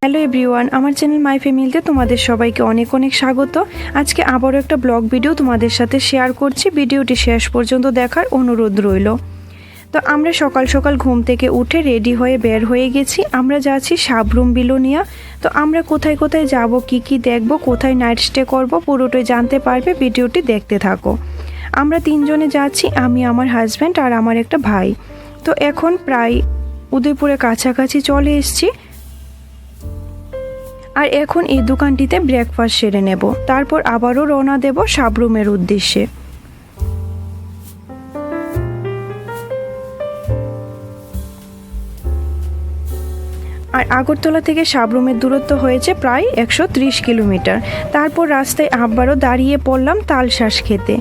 Hello everyone, আমার channel my ফ্যামিলিতে তোমাদের সবাইকে অনেক অনেক স্বাগত। আজকে আবারও একটা ব্লগ ভিডিও তোমাদের সাথে শেয়ার করছি। ভিডিওটি শেষ পর্যন্ত দেখার অনুরোধ রইল। তো আমরা সকাল সকাল ঘুম থেকে উঠে রেডি হয়ে বের হয়ে গেছি। আমরা যাচ্ছি সাবরুম বিলোনিয়া। তো আমরা কোথায় কোথায় যাব, কি কি দেখব, কোথায় নাইট স্টে করব, পুরোটাই জানতে পারবে। ভিডিওটি দেখতে থাকো। আমরা তিনজনে যাচ্ছি, আমি, আমার হাজব্যান্ড আর আমার একটা ভাই। তো এখন প্রায় উদয়পুরের কাছাকাছি চলে এসেছি। আর এখন এই দোকানটিতে ব্রেকফাস্ট সেরে নেব, তারপর আবারও রওনা দেব সাবরুমের উদ্দেশ্যে। আর আগরতলা থেকে সাবরুমের দূরত্ব হয়েছে প্রায় 130 কিলোমিটার। তারপর রাস্তায় আবারও দাঁড়িয়ে পড়লাম তালশাঁস খেতে।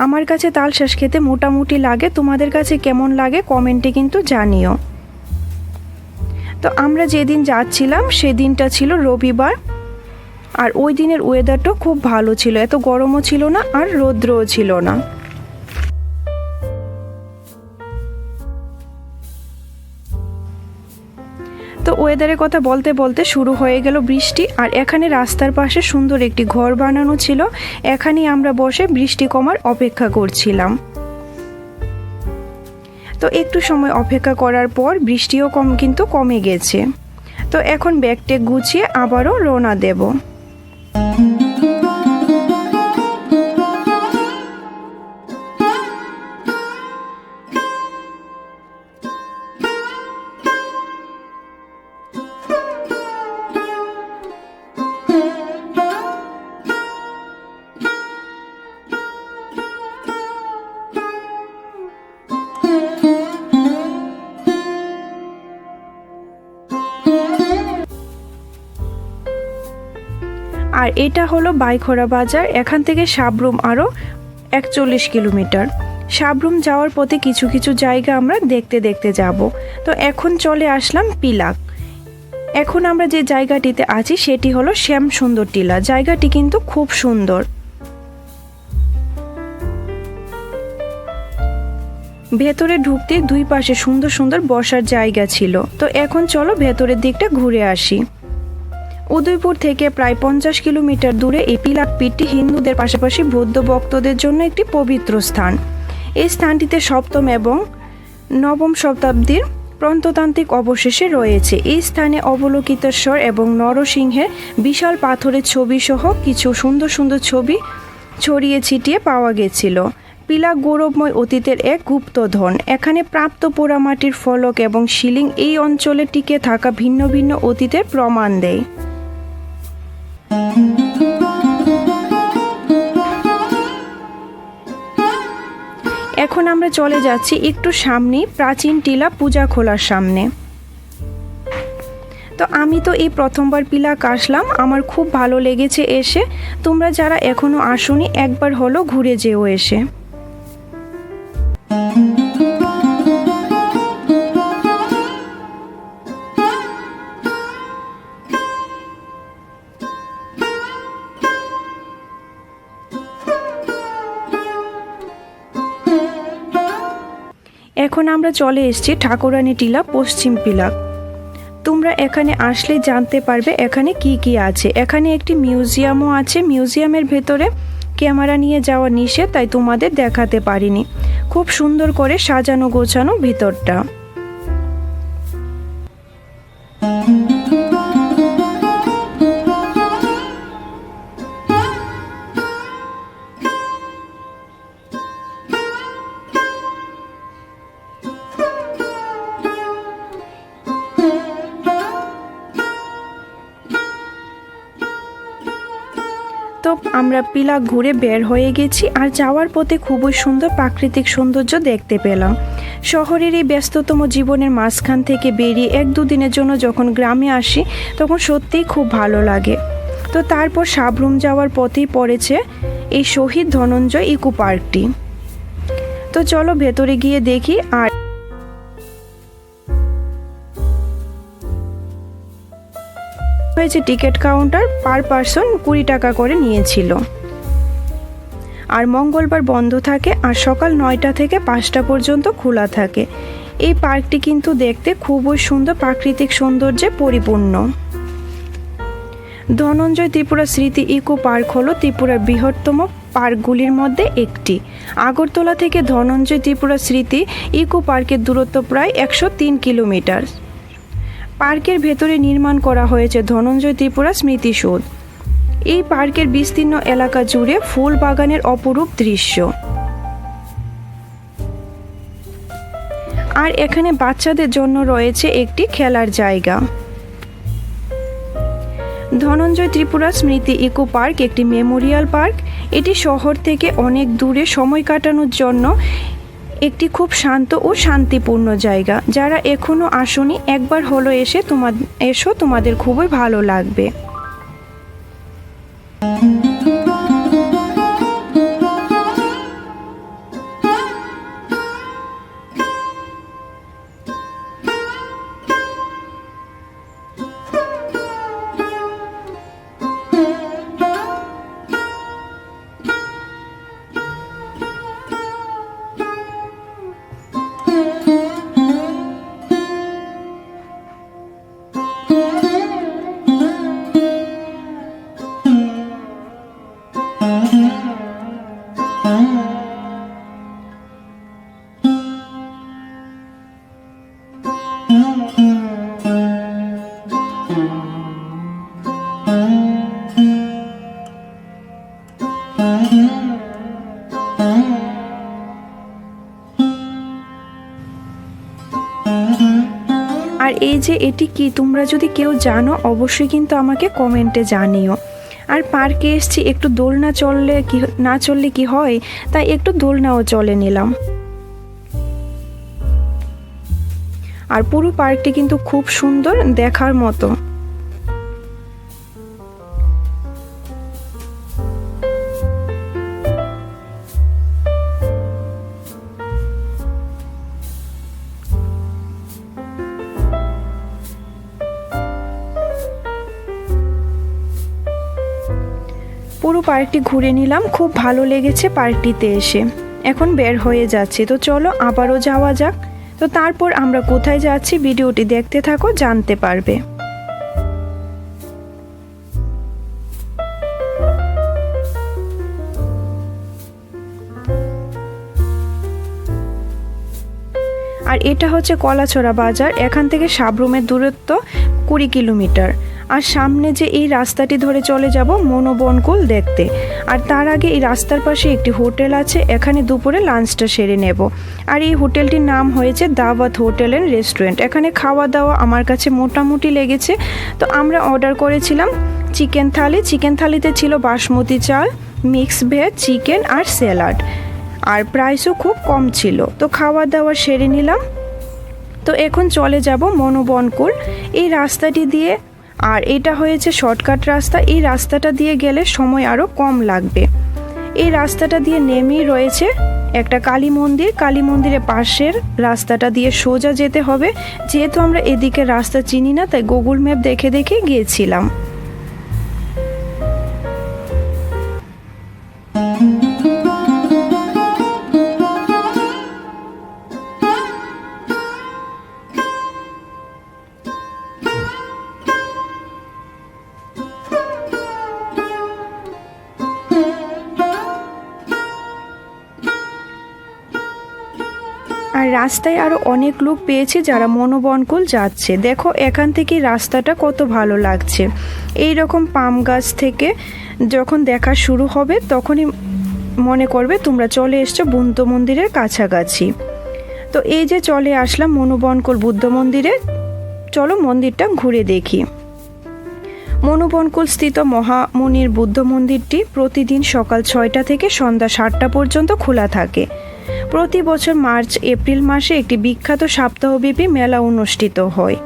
আমার কাছে তালশাঁস খেতে মোটামুটি লাগে, তোমাদের কাছে কেমন লাগে কমেন্টে কিন্তু জানিও। তো আমরা যেদিন যাচ্ছিলাম সেদিনটা ছিল রবিবার, আর ওই দিনের ওয়েদারটাও খুব ভালো ছিল, এত গরমও ছিল না আর রৌদ্রও ছিল না। তো ওয়েদারের কথা বলতে বলতে শুরু হয়ে গেল বৃষ্টি। আর এখানে রাস্তার পাশে সুন্দর একটি ঘর বানানো ছিল, এখানেই আমরা বসে বৃষ্টি কমার অপেক্ষা করছিলাম। তো একটু সময় অপেক্ষা করার পর বৃষ্টিও কিন্তু কমে গেছে। তো এখন ব্যাগটা গুছিয়ে আবারও রওনা দেব। আর এটা হলো বাইখরা বাজার, এখান থেকে সাবরুম আরও 41 কিলোমিটার। সাবরুম যাওয়ার পথে কিছু কিছু জায়গা আমরা দেখতে দেখতে যাব। তো এখন চলে আসলাম পিলাক। এখন আমরা যে জায়গাটিতে আছি সেটি হলো শ্যাম সুন্দর টিলা। জায়গাটি কিন্তু খুব সুন্দর। ভেতরে ঢুকতে দুই পাশে সুন্দর সুন্দর বসার জায়গা ছিল। তো এখন চলো ভেতরের দিকটা ঘুরে আসি। উদয়পুর থেকে প্রায় 50 কিলোমিটার দূরে এই পিলাক পীঠটি হিন্দুদের পাশাপাশি বৌদ্ধ ভক্তদের জন্য একটি পবিত্র স্থান। এই স্থানটিতে সপ্তম এবং নবম শতাব্দীর প্রত্নতান্ত্রিক অবশেষে রয়েছে। এই স্থানে অবলোকিতেশ্বর এবং নরসিংহের বিশাল পাথরের ছবি সহ কিছু সুন্দর সুন্দর ছবি ছড়িয়ে ছিটিয়ে পাওয়া গেছিল। পিলাক গৌরবময় অতীতের এক গুপ্তধন। এখানে প্রাপ্ত পোড়ামাটির ফলক এবং শিলিং এই অঞ্চলে টিকে থাকা ভিন্ন ভিন্ন অতীতের প্রমাণ দেয়। এখন আমরা চলে যাচ্ছি একটু সামনেই প্রাচীন টিলা পূজা খোলার সামনে। তো আমি তো এই প্রথমবার পিলাক আসলাম, আমার খুব ভালো লেগেছে এসে। তোমরা যারা এখনো আসোনি একবার হলো ঘুরে যেও এসে। এখন আমরা চলে এসেছি ঠাকুরানী টিলা পশ্চিম পিলাক। তোমরা এখানে আসলে জানতে পারবে এখানে কি কি আছে। এখানে একটি মিউজিয়ামও আছে। মিউজিয়ামের ভেতরে ক্যামেরা নিয়ে যাওয়া নিষেধ, তাই তোমাদের দেখাতে পারিনি। খুব সুন্দর করে সাজানো গোছানো ভিতরটা। তো আমরা পিলাক ঘুরে বের হয়ে গেছি, আর যাওয়ার পথে খুবই সুন্দর প্রাকৃতিক সৌন্দর্য দেখতে পেলাম। শহরের এই ব্যস্ততম জীবনের মাঝখান থেকে বেরিয়ে 1-2 দিনের জন্য যখন গ্রামে আসি তখন সত্যিই খুব ভালো লাগে। তো তারপর সাবরুম যাওয়ার পথেই পড়েছে এই শহীদ ধনঞ্জয় ইকো পার্কটি। তো চলো ভেতরে গিয়ে দেখি। আর হয়েছে টিকিট কাউন্টার পার পারসন 20 টাকা করে নিয়েছিল। আর মঙ্গলবার বন্ধ থাকে, আর সকাল 9টা থেকে 5টা পর্যন্ত খোলা থাকে। এই পার্কটি কিন্তু দেখতে খুবই সুন্দর, প্রাকৃতিক সৌন্দর্যে পরিপূর্ণ। ধনঞ্জয় ত্রিপুরা স্মৃতি ইকো পার্ক হলো ত্রিপুরার বৃহত্তম পার্কগুলির মধ্যে একটি। আগরতলা থেকে ধনঞ্জয় ত্রিপুরা স্মৃতি ইকো পার্কের দূরত্ব প্রায় 103 কিলোমিটার। পার্কের ভেতরে নির্মাণ করা হয়েছে ধনঞ্জয় ত্রিপুরা স্মৃতিসৌধ। এই পার্কের বিস্তীর্ণ এলাকা জুড়ে ফুল বাগানের অপরূপ দৃশ্য। আর এখানে বাচ্চাদের জন্য রয়েছে একটি খেলার জায়গা। ধনঞ্জয় ত্রিপুরা স্মৃতি ইকো পার্ক একটি মেমোরিয়াল পার্ক। এটি শহর থেকে অনেক দূরে সময় কাটানোর জন্য একটি খুব শান্ত ও শান্তিপূর্ণ জায়গা। যারা এখনো আসোনি একবার হলো এসো, তোমাদের খুবই ভালো লাগবে। আর এই যে এটি কি, তোমরা যদি কেউ জানো অবশ্যই কিন্তু আমাকে কমেন্টে জানিও। আর পার্কে এসছি, একটু দোলনা না চললে কি হয়, তাই একটু দোলনাও চলে নিলাম। আর পুরো পার্কটি কিন্তু খুব সুন্দর, দেখার মতো। পুরো পার্কটি ঘুরে নিলাম, খুব ভালো লেগেছে পার্কটিতে এসে। এখন বের হয়ে যাচ্ছি, তো চলো আবারও যাওয়া যাক। তো তারপর আমরা কোথায় যাচ্ছি ভিডিওটি দেখতে থাকো, জানতে পারবে। আর এটা হচ্ছে কলাছড়া বাজার। এখান থেকে সাবরুমের দূরত্ব 20 কিলোমিটার। আর সামনে যে এই রাস্তাটি ধরে চলে যাব মনোবনকুল দেখতে। আর তার আগে এই রাস্তার পাশে একটি হোটেল আছে, এখানে দুপুরে লাঞ্চটা সেরে নেব। আর এই হোটেলটির নাম হয়েছে দাওয়াত হোটেল অ্যান্ড রেস্টুরেন্ট। এখানে খাওয়া দাওয়া আমার কাছে মোটামুটি লেগেছে। তো আমরা অর্ডার করেছিলাম চিকেন থালি। চিকেন থালিতে ছিল বাসমতি চাল, মিক্স ভেজ, চিকেন আর স্যালাড। আর প্রাইসও খুব কম ছিল। তো খাওয়া দাওয়া সেরে নিলাম। তো এখন চলে যাব মনোবনকুল এই রাস্তাটি দিয়ে। আর এটা হয়েছে শর্টকাট রাস্তা। এই রাস্তাটা দিয়ে গেলে সময় আরও কম লাগবে। এই রাস্তাটা দিয়ে নেমেই রয়েছে একটা কালী মন্দির। কালী মন্দিরের পাশের রাস্তাটা দিয়ে সোজা যেতে হবে। যেহেতু আমরা এদিকে রাস্তা চিনি না, তাই গুগল ম্যাপ দেখে দেখে গিয়েছিলাম। আর রাস্তায় আরও অনেক লোক পেয়েছি যারা মনোবনকুল যাচ্ছে। দেখো এখান থেকে রাস্তাটা কত ভালো লাগছে। এই রকম পাম গাছ থেকে যখন দেখা শুরু হবে তখনই মনে করবে তোমরা চলে এসছো বুদ্ধ মন্দিরের কাছাকাছি। তো এই যে চলে আসলাম মনোবনকুল বুদ্ধ মন্দিরে। চলো মন্দিরটা ঘুরে দেখি। মনুবনকুল স্থিত মহামুনির বুদ্ধ মন্দিরটি প্রতিদিন সকাল 6টা থেকে সন্ধ্যা 7টা পর্যন্ত খোলা থাকে। প্রতি বছর মার্চ এপ্রিল মাসে একটি বিখ্যাত সপ্তাহব্যাপী মেলা অনুষ্ঠিত হয়।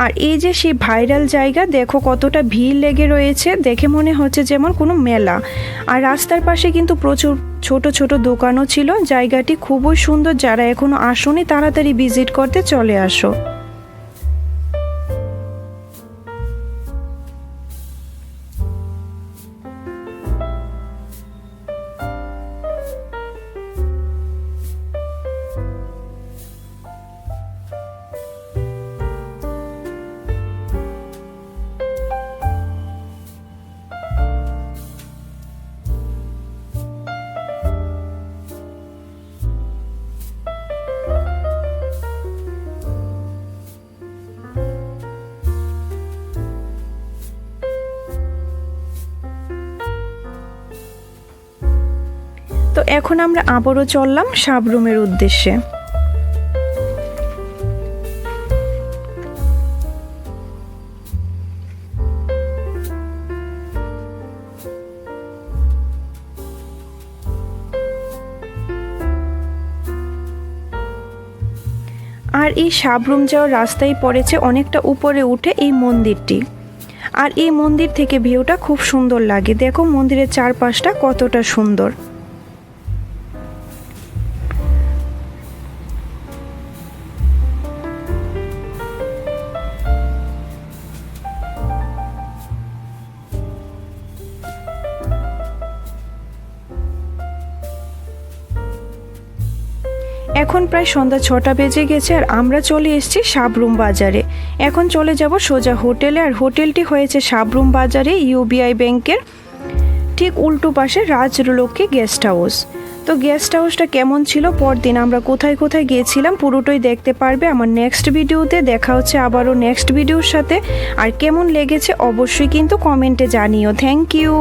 আর এই যে সেই ভাইরাল জায়গা, দেখো কতটা ভিড় লেগে রয়েছে, দেখে মনে হচ্ছে যেমন কোনো মেলা। আর রাস্তার পাশে কিন্তু প্রচুর ছোট ছোট দোকানও ছিল। জায়গাটি খুবই সুন্দর, যারা এখনো আসোনি তাড়াতাড়ি ভিজিট করতে চলে আসো। তো এখন আমরা আবারও চললাম সাবরুমের উদ্দেশ্যে। আর এই সাবরুম যাওয়ার রাস্তায় পড়েছে অনেকটা উপরে উঠে এই মন্দিরটি। আর এই মন্দির থেকে ভিউটা খুব সুন্দর লাগে। দেখো মন্দিরের চারপাশটা কতটা সুন্দর। এখন প্রায় সন্ধ্যা 6টা বেজে গেছে আর আমরা চলে এসেছি সাবরুম বাজারে। এখন চলে যাব সোজা হোটেলে। আর হোটেলটি হয়েছে সাবরুম বাজারে ইউবিআই ব্যাংকের ঠিক উল্টো পাশে রাজলক্ষ্মী গেস্ট হাউস। তো গেস্ট হাউসটা কেমন ছিল, পরদিন আমরা কোথায় কোথায় গিয়েছিলাম পুরোটাই দেখতে পারবে আমার নেক্সট ভিডিওতে। দেখা হচ্ছে আবারও নেক্সট ভিডিওর সাথে। আর কেমন লেগেছে অবশ্যই কিন্তু কমেন্টে জানিও। Thank you.